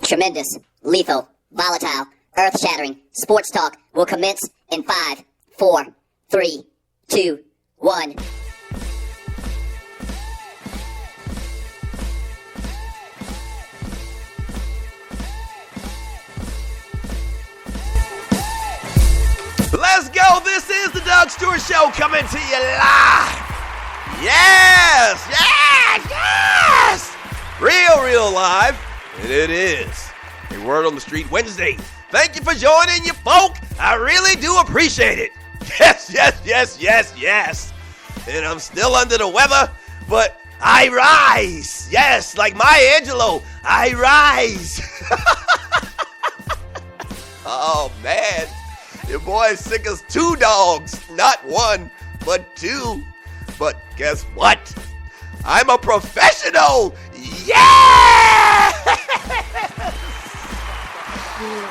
Tremendous, lethal, volatile, earth-shattering sports talk will commence in 5, 4, 3, 2, 1. Let's go. This is the Doug Stewart Show coming to you live. Yes, yes, yes. Real live. And it is a Word on the Street Wednesday. Thank you for joining, you folk. I really do appreciate it. Yes. And I'm still under the weather, but I rise. Yes, like Maya Angelou, I rise. Oh, man. Your boy is sick as 2 dogs. Not 1, but 2. But guess what? I'm a professional. Yeah!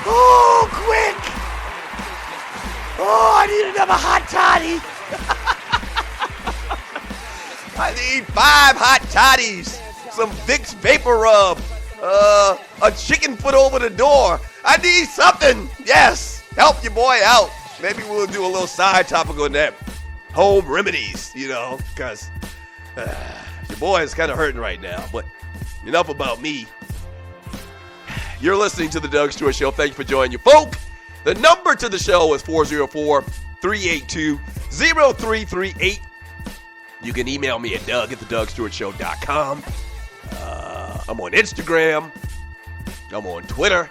Oh, quick. Oh, I need another hot toddy. I need 5 hot toddies. Some Vicks Vapor Rub. A chicken foot over the door. I need something. Yes. Help your boy out. Maybe we'll do a little side topic on that. Home remedies, because your boy is kind of hurting right now. But enough about me. You're listening to the Doug Stewart Show. Thank you for joining you, folk. The number to the show is 404-382-0338. You can email me at doug@thedugstewartshow.com. I'm on Instagram. I'm on Twitter.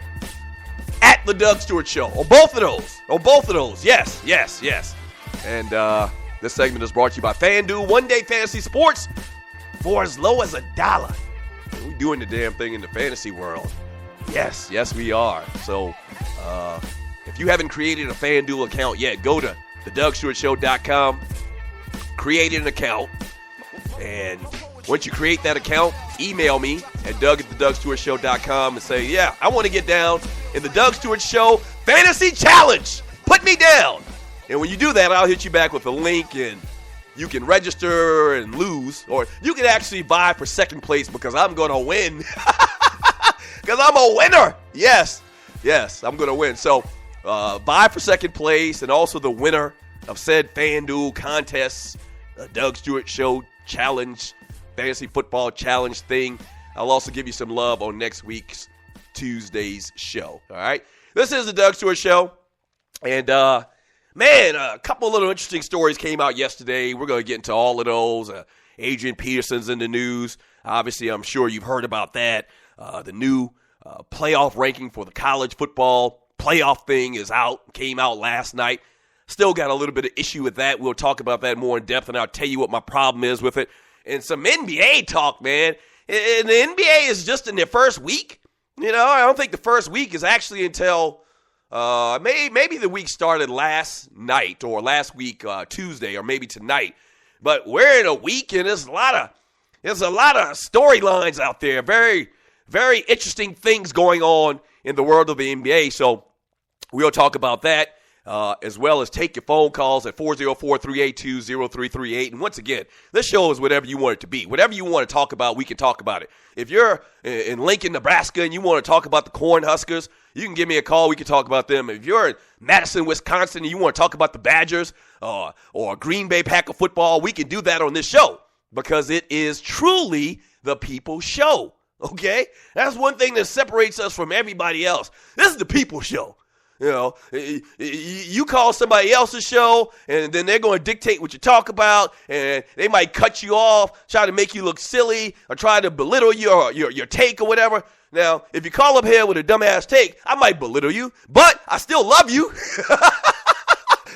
At the Doug Stewart Show. On both of those. Yes. And this segment is brought to you by FanDuel. One-day fantasy sports for as low as $1. We're doing the damn thing in the fantasy world. Yes, we are. So if you haven't created a FanDuel account yet, go to thedugstewartshow.com, create an account, and once you create that account, email me at doug@thedugstewartshow.com and say, yeah, I want to get down in the Doug Stewart Show Fantasy Challenge. Put me down. And when you do that, I'll hit you back with a link, and you can register and lose, or you can actually vie for second place because I'm going to win. Because I'm a winner. Yes, I'm going to win. So vie for second place, and also the winner of said FanDuel contests, the Doug Stewart Show Challenge, Fantasy Football Challenge thing. I'll also give you some love on next week's Tuesday's show. All right? This is the Doug Stewart Show. And, a couple of little interesting stories came out yesterday. We're going to get into all of those. Adrian Peterson's in the news. Obviously, I'm sure you've heard about that. The new playoff ranking for the college football playoff thing came out last night. Still got a little bit of issue with that. We'll talk about that more in depth, and I'll tell you what my problem is with it. And some NBA talk, man. And the NBA is just in their first week. I don't think the first week is actually until maybe the week started last night or last week Tuesday or maybe tonight. But we're in a week, and there's a lot of storylines out there. Very, very interesting things going on in the world of the NBA. So we'll talk about that. As well as take your phone calls at 404-382-0338. And once again, this show is whatever you want it to be. Whatever you want to talk about, we can talk about it. If you're in Lincoln, Nebraska, and you want to talk about the Cornhuskers, you can give me a call. We can talk about them. If you're in Madison, Wisconsin, and you want to talk about the Badgers or Green Bay Packer football, we can do that on this show because it is truly the people's show, okay? That's one thing that separates us from everybody else. This is the people's show. You call somebody else's show, and then they're going to dictate what you talk about, and they might cut you off, try to make you look silly, or try to belittle your take or whatever. Now, if you call up here with a dumbass take, I might belittle you, but I still love you.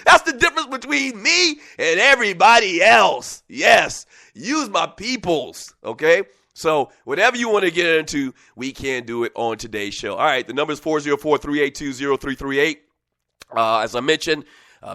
That's the difference between me and everybody else. Yes, use my peoples, okay? So whatever you want to get into, we can do it on today's show. All right, the number is 404-382-0338. As I mentioned,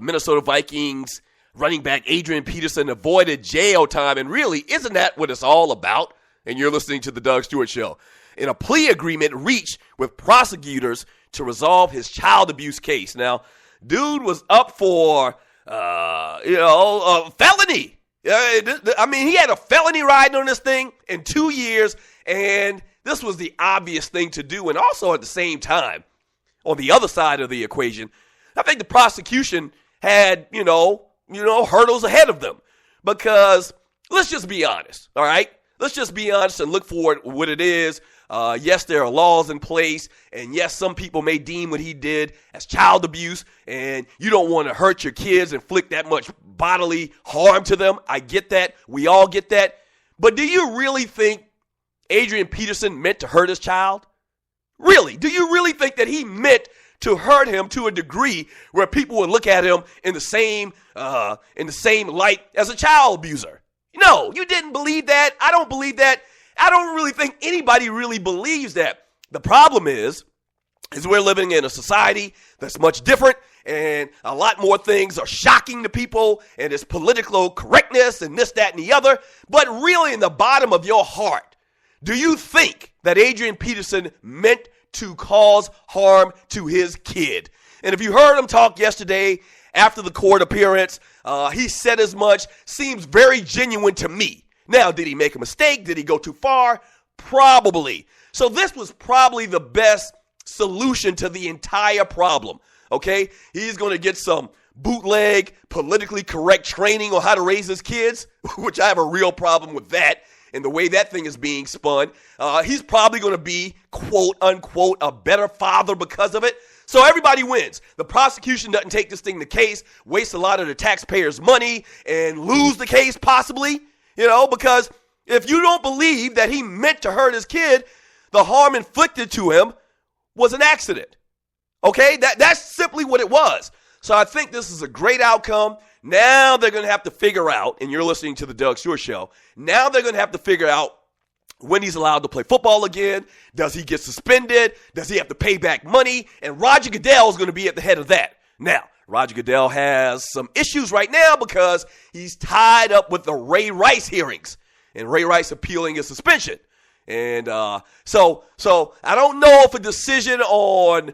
Minnesota Vikings running back Adrian Peterson avoided jail time. And really, isn't that what it's all about? And you're listening to the Doug Stewart Show. In a plea agreement reached with prosecutors to resolve his child abuse case. Now, dude was up for, a felony. I mean, he had a felony riding on this thing in 2 years, and this was the obvious thing to do. And also at the same time, on the other side of the equation, I think the prosecution had, hurdles ahead of them. Because let's just be honest, all right? Let's just be honest and look for it what it is. Yes, there are laws in place, and yes, some people may deem what he did as child abuse, and you don't want to hurt your kids, inflict that much bodily harm to them. I get that. We all get that. But do you really think Adrian Peterson meant to hurt his child? Really? Do you really think that he meant to hurt him to a degree where people would look at him in the same light as a child abuser? No, you didn't believe that. I don't believe that. I don't really think anybody really believes that. The problem is we're living in a society that's much different, and a lot more things are shocking to people, and it's political correctness and this, that, and the other. But really, in the bottom of your heart, do you think that Adrian Peterson meant to cause harm to his kid? And if you heard him talk yesterday after the court appearance, he said as much. Seems very genuine to me. Now, did he make a mistake? Did he go too far? Probably. So this was probably the best solution to the entire problem, okay? He's going to get some bootleg, politically correct training on how to raise his kids, which I have a real problem with that and the way that thing is being spun. He's probably going to be, quote, unquote, a better father because of it. So everybody wins. The prosecution doesn't take this thing to case, waste a lot of the taxpayers' money, and lose the case possibly, because if you don't believe that he meant to hurt his kid, the harm inflicted to him was an accident. Okay? That's simply what it was. So I think this is a great outcome. Now they're going to have to figure out, and you're listening to the Doug Stewart Show, now they're going to have to figure out when he's allowed to play football again. Does he get suspended? Does he have to pay back money? And Roger Goodell is going to be at the head of that. Now, Roger Goodell has some issues right now because he's tied up with the Ray Rice hearings and Ray Rice appealing his suspension. And so I don't know if a decision on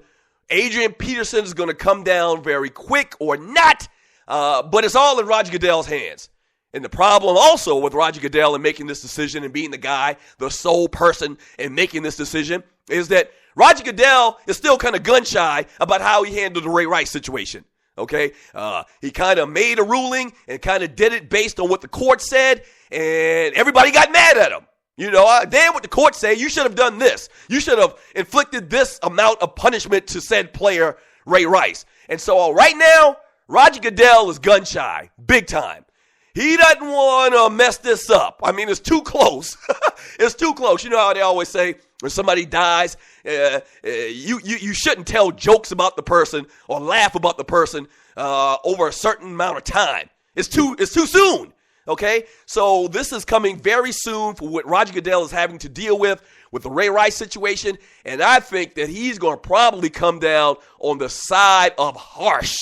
Adrian Peterson is going to come down very quick or not, but it's all in Roger Goodell's hands. And the problem also with Roger Goodell and making this decision and being the guy, the sole person in making this decision, is that Roger Goodell is still kind of gun shy about how he handled the Ray Rice situation. Okay? He kind of made a ruling and kind of did it based on what the court said, and everybody got mad at him. Damn what the court said. You should have done this. You should have inflicted this amount of punishment to said player, Ray Rice. And so right now, Roger Goodell is gun shy, big time. He doesn't want to mess this up. I mean, it's too close. It's too close. You know how they always say when somebody dies, you shouldn't tell jokes about the person or laugh about the person over a certain amount of time. It's too soon. Okay, so this is coming very soon for what Roger Goodell is having to deal with the Ray Rice situation, and I think that he's going to probably come down on the side of harsh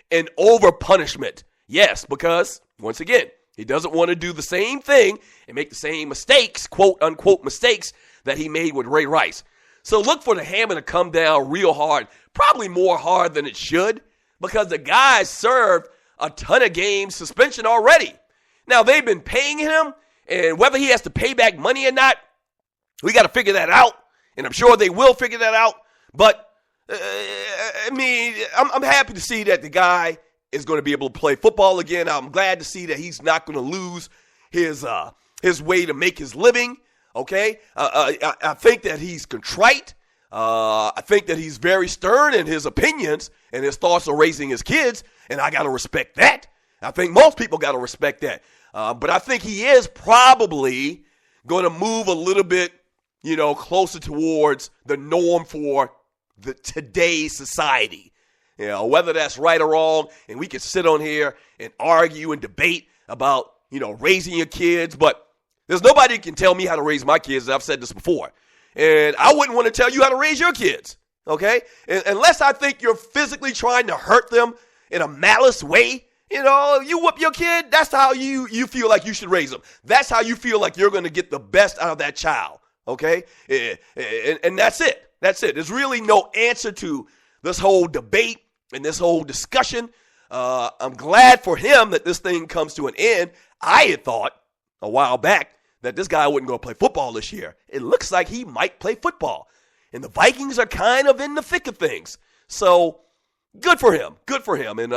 and over punishment. Yes, because, once again, he doesn't want to do the same thing and make the same mistakes, quote, unquote, mistakes that he made with Ray Rice. So look for the hammer to come down real hard, probably more hard than it should, because the guy served a ton of games suspension already. Now, they've been paying him, and whether he has to pay back money or not, we got to figure that out, and I'm sure they will figure that out. But, I'm happy to see that the guy is going to be able to play football again. I'm glad to see that he's not going to lose his way to make his living, okay? I think that he's contrite. I think that he's very stern in his opinions and his thoughts on raising his kids, and I got to respect that. I think most people got to respect that. But I think he is probably going to move a little bit, closer towards the norm for today's society. Whether that's right or wrong, and we could sit on here and argue and debate about, raising your kids, but there's nobody who can tell me how to raise my kids. I've said this before. And I wouldn't want to tell you how to raise your kids, okay? Unless I think you're physically trying to hurt them in a malice way. You whoop your kid, that's how you feel like you should raise them. That's how you feel like you're going to get the best out of that child, okay? And that's it. That's it. There's really no answer to this whole debate and this whole discussion. I'm glad for him that this thing comes to an end. I had thought a while back that this guy wasn't going to play football this year. It looks like he might play football. And the Vikings are kind of in the thick of things. So, good for him. Good for him. And,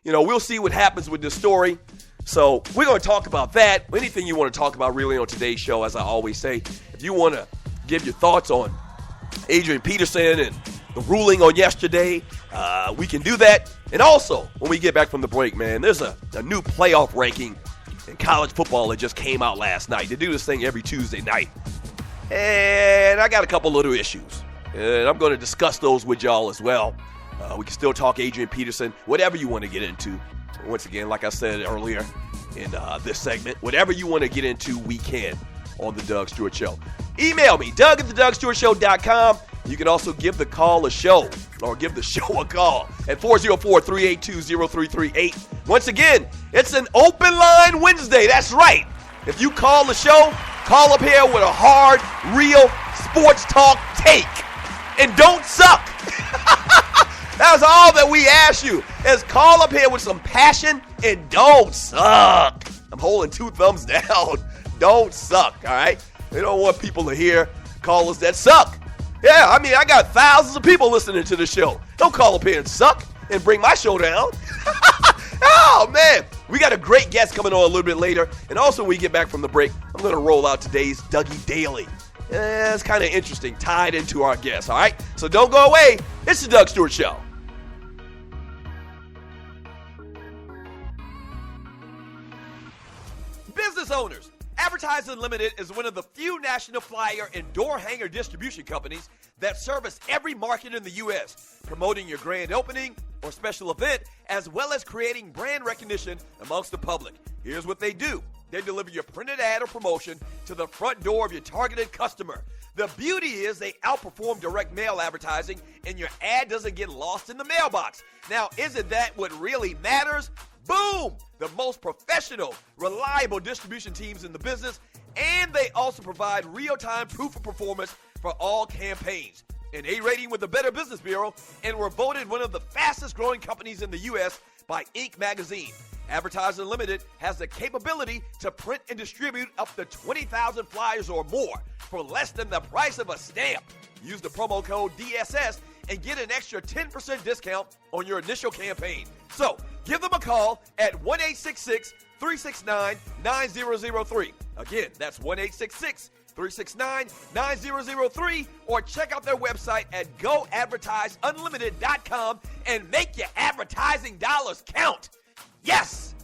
we'll see what happens with this story. So, we're going to talk about that. Anything you want to talk about really on today's show, as I always say. If you want to give your thoughts on Adrian Peterson and the ruling on yesterday, we can do that. And also, when we get back from the break, man, there's a new playoff ranking in college football that just came out last night. They do this thing every Tuesday night. And I got a couple little issues. And I'm going to discuss those with y'all as well. We can still talk Adrian Peterson, whatever you want to get into. Once again, like I said earlier in this segment, whatever you want to get into, we can on The Doug Stewart Show. Email me, Doug@thedougsstewartshow.com. You can also give the show a call at 404-382-0338. Once again, it's an open line Wednesday. That's right. If you call the show, call up here with a hard, real sports talk take. And don't suck. That's all that we ask you, is call up here with some passion and don't suck. I'm holding 2 thumbs down. Don't suck, all right? We don't want people to hear callers that suck. Yeah, I mean, I got thousands of people listening to the show. Don't call up here and suck and bring my show down. Oh, man. We got a great guest coming on a little bit later. And also, when we get back from the break, I'm going to roll out today's Dougie Daily. It's kind of interesting, tied into our guest, all right? So don't go away. It's the Doug Stewart Show. Business owners. Advertising Limited is one of the few national flyer and door hanger distribution companies that service every market in the U.S., promoting your grand opening or special event, as well as creating brand recognition amongst the public. Here's what they do. They deliver your printed ad or promotion to the front door of your targeted customer. The beauty is they outperform direct mail advertising, and your ad doesn't get lost in the mailbox. Now, isn't that what really matters? Boom! The most professional, reliable distribution teams in the business, and they also provide real-time proof of performance for all campaigns. An A rating with the Better Business Bureau, and were voted one of the fastest-growing companies in the U.S. by Inc. magazine. Advertising Limited has the capability to print and distribute up to 20,000 flyers or more for less than the price of a stamp. Use the promo code DSS and get an extra 10% discount on your initial campaign. So, give them a call at 1-866-369-9003. Again, that's 1-866-369-9003, or check out their website at goadvertiseunlimited.com and make your advertising dollars count. Yes!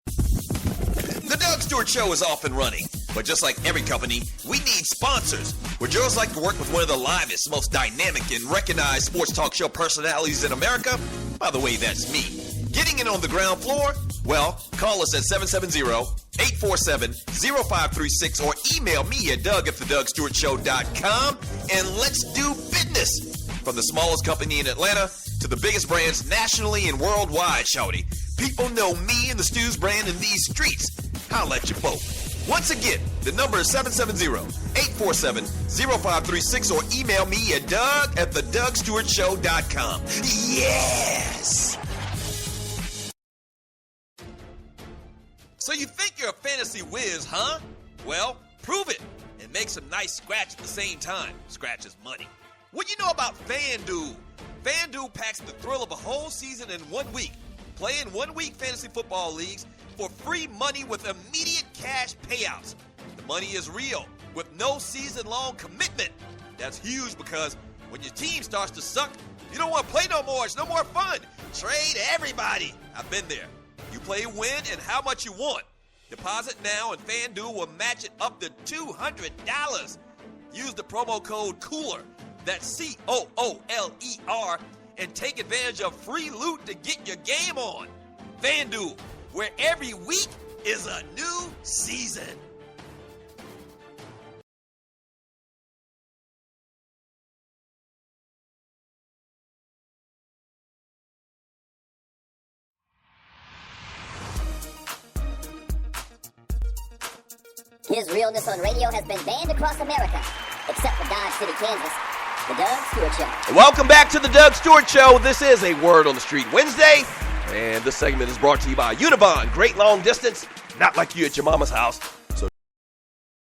The Doug Stewart Show is off and running. But just like every company, we need sponsors. Would yours like to work with one of the livest, most dynamic, and recognized sports talk show personalities in America? By the way, that's me. Getting in on the ground floor? Well, call us at 770-847-0536 or email me at Doug@thedougsstewartshow.com, and let's do business. From the smallest company in Atlanta to the biggest brands nationally and worldwide, shawty. People know me and the Stews brand in these streets. I'll let you both. Once again, the number is 770-847-0536 or email me at Doug@thedougsstewartshow.com. Yes! So you think you're a fantasy whiz, huh? Well, prove it and make some nice scratch at the same time. Scratch is money. What do you know about FanDuel? FanDuel packs the thrill of a whole season in 1 week. Play in 1 week fantasy football leagues for free money with immediate cash payouts. The money is real with no season-long commitment. That's huge because when your team starts to suck, you don't want to play no more. It's no more fun. Trade everybody. I've been there. You play when and how much you want. Deposit now and FanDuel will match it up to $200. Use the promo code COOLER. That's COOLER, and take advantage of free loot to get your game on. FanDuel, where every week is a new season. His realness on radio has been banned across America, except for Dodge City, Kansas. The Doug Stewart Show. Welcome back to the Doug Stewart Show. This is a Word on the Street Wednesday. And this segment is brought to you by Unibond. Great long distance, not like you at your mama's house.